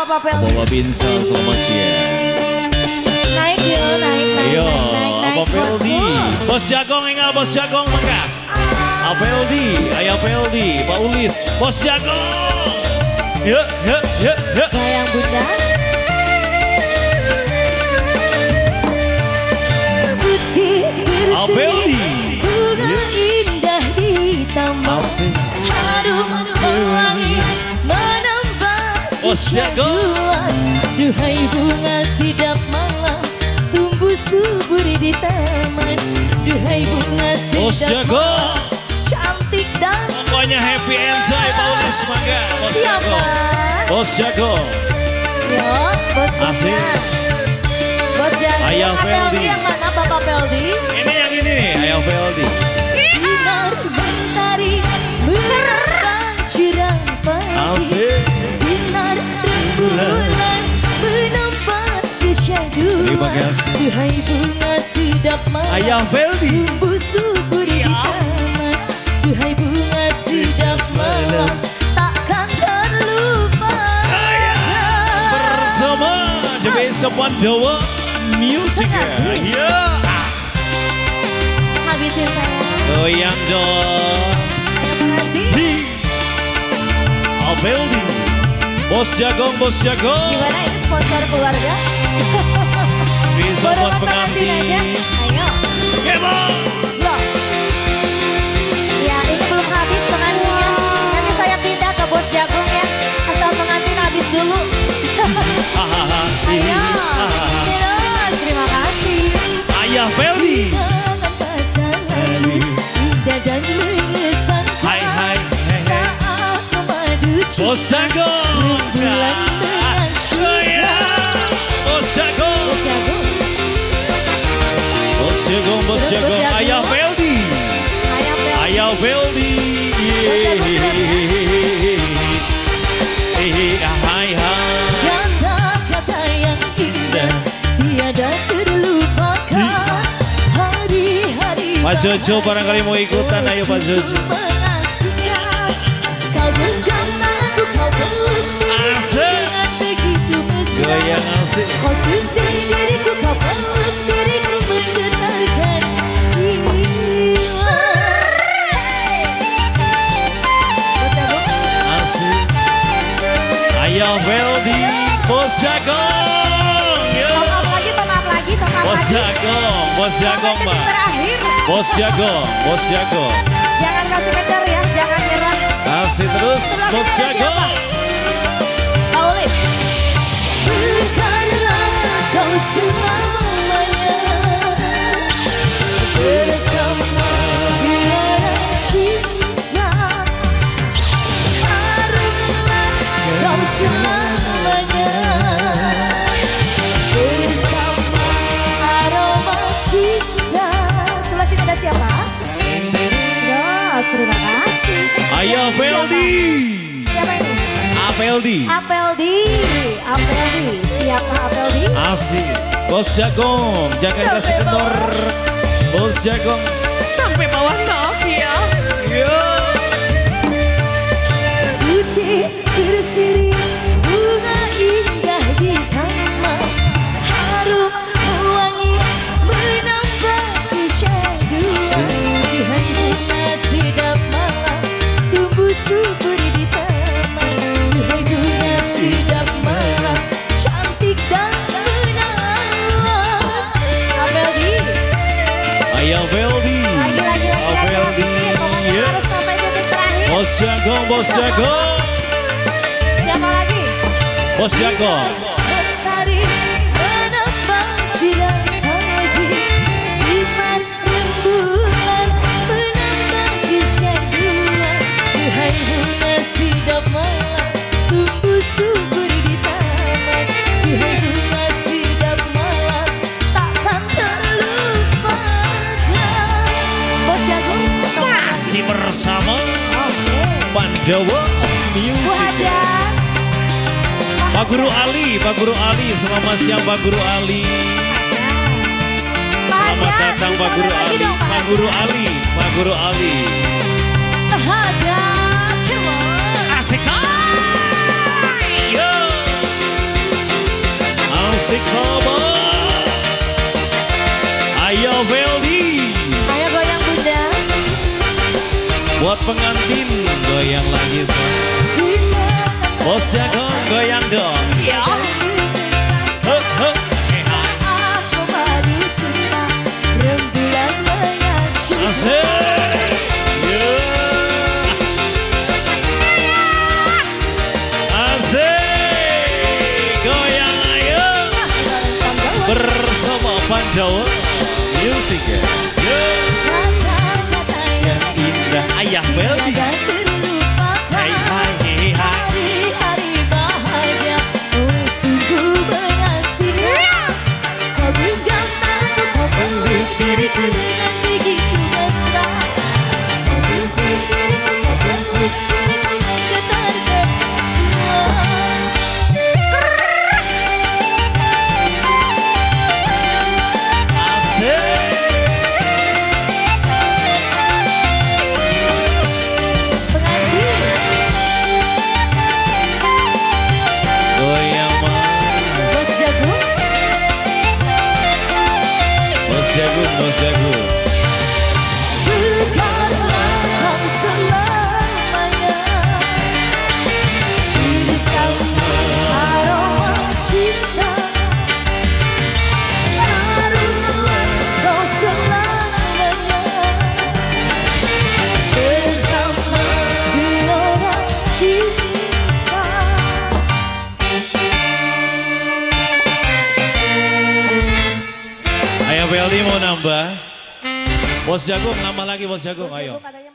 Papa Pel. Bawa Binsel, selamat siang. Naik yuk, naik. Papa Peldi. Bos Jagong enggak, Bos Jagong mangga. Peldi, Ayah Peldi, Pak Ulis, Bos Jagong. Yuk. Sayang Bunda. Peldi. Bunga indah di taman. Harum wangi menambah Bos Jagong. Duhai bunga sidap malam tumbuh subur di taman. Duhai bunga Bos sidap Jagong. malam cantik dan Pokoknya happy enjoy Pak Ulis mangga. Bos siapa? Jagong. Bos Jagong. Yo, Bos Asik. Bunga. Bos Jagong. Ayah Peldi. Yang mana Bapak Peldi? Ini yang ini nih, Ayah Peldi. Sinar mentari menerang cerah pagi. Asik. Sinar rembulan menampak kesyadu. Terima kasih. Duhai bunga sidap malam Ayah Peldi. tumbuh subur di taman. Duhai bunga sidap malam takkan terlupa. Bersama The Best of Pandawa Music. Ya. Habisin saya. Goyang dong. Pengantin. Peldi. Bos Jagong, Bos Jagong. Gimana ini sponsor keluarga? Spesial buat Borongan pengantin aja. pengantin. Ayo. Kemon. Loh. Ya ini belum habis pengantinnya. Nanti saya pindah ke Bos Jagong ya. Asal pengantin habis dulu. Ayo. Terus terima kasih. Ayah Peldi. Kenangan masa lalu indah dan mengesankan. Hai. Saat memadu Bos Jagong. bulan dengan Goyang. Bos Jagong. Bos Jagong. Bos Jagong, Bos Terus Bos Jagong. Jagong. Ayah Peldi. Ayah Pel. Ayah Peldi. Hai. Kata-kata yang indah tiada terlupakan. Hari-hari Pak Jojo barangkali mau ikutan, ayo Pak Jojo. mengasihkan. Kau genggam tanganku, kau peluk diriku Asik. dengan begitu mesra. Goyang asik. Kau sentuh diriku, kau peluk diriku menggetarkan jiwa. Bos Jagong. Asik. Ayah Peldi. Bos Jagong. Ya. Tongap lagi. Bos Jagong, Bos Jagong, Sampai Pak. detik terakhir. Bos Jagong, Bos Jagong. Jangan kasih kejar ya, jangan nyerah. Kasih terus, Sebelah Bos sini ada Jagong. Pak Ulif. Bukanlah kau selamanya bersama biara cinta. Harumlah kau selamanya bersama aroma cinta. Sebelah sini ada siapa? Ya, terima kasih. Ayah Peldi. Siapa ini? Apeldi. Apeldi. Siapa Apeldi? Asik. Bos Jagong, jangan Sampai kasih kendor. bawah. Bos Jagong. Sampai bawah ya. Yo. Putih berseri bunga indah di taman. Harum wangi menambah kesyaduan. Duhai bunga sidap malam tumbuh subur di taman. Duhai bunga sidap malam cantik dan menawan. Apeldi. Ayah Peldi. Lagi Apeldi. pokoknya Ya. harus sampai titik terakhir. Bos Jagong, Bos Jagong. Siapa lagi? Bos Jagong. Mentari menambah cerah pagi. Sifat rembulan menambah kesyaduan. Duhai bunga sidap malam tumbuh subur di taman. Duhai bunga sidap malam takkan terlupakan. Bos Jagong. Masih bersama Pandawa Bu Music. Hajar. Pak Guru Ali, selamat siang Pak Guru Ali. Pak Selamat Hajar, datang Pak bisa Guru lagi Ali. dong, Pak Guru Ali, Pak Guru Ali. Pak Hajar, come on. Asik say. Yo. Musik Kobo. Ayo Veldi. Ayo goyang bunda. Buat pengantin goyang lagi semua. Bos Jagong goyang dong. Ya. Huh, huh. Aku madu cinta rembulan mengasihi. Asik. Yeah. Asik. Goyang ayo. Bersama Panjawa Music ya. Yeah. Kata-kata Yang indah Ayah Veldi. tiada terlupakan. Hai hai hai hai. Hari-hari bahagia, oh sungguh mengasihi. Kau genggam tanganku, kau peluk diriku dengan begitu mesra. Kau sentuh diriku, kau peluk diriku, getarkan jiwa. Asik. Pengantin, Goyang mas. Bos Jagung, Bos Jagung, Bos Jagung. bukanlah kau selamanya bersama aroma cinta. Taruhlah kau selamanya bersama gelora cinta. Ayo Veldi mau nambah. Bos Jagung nambah lagi Bos Jagung, ayo. Katanya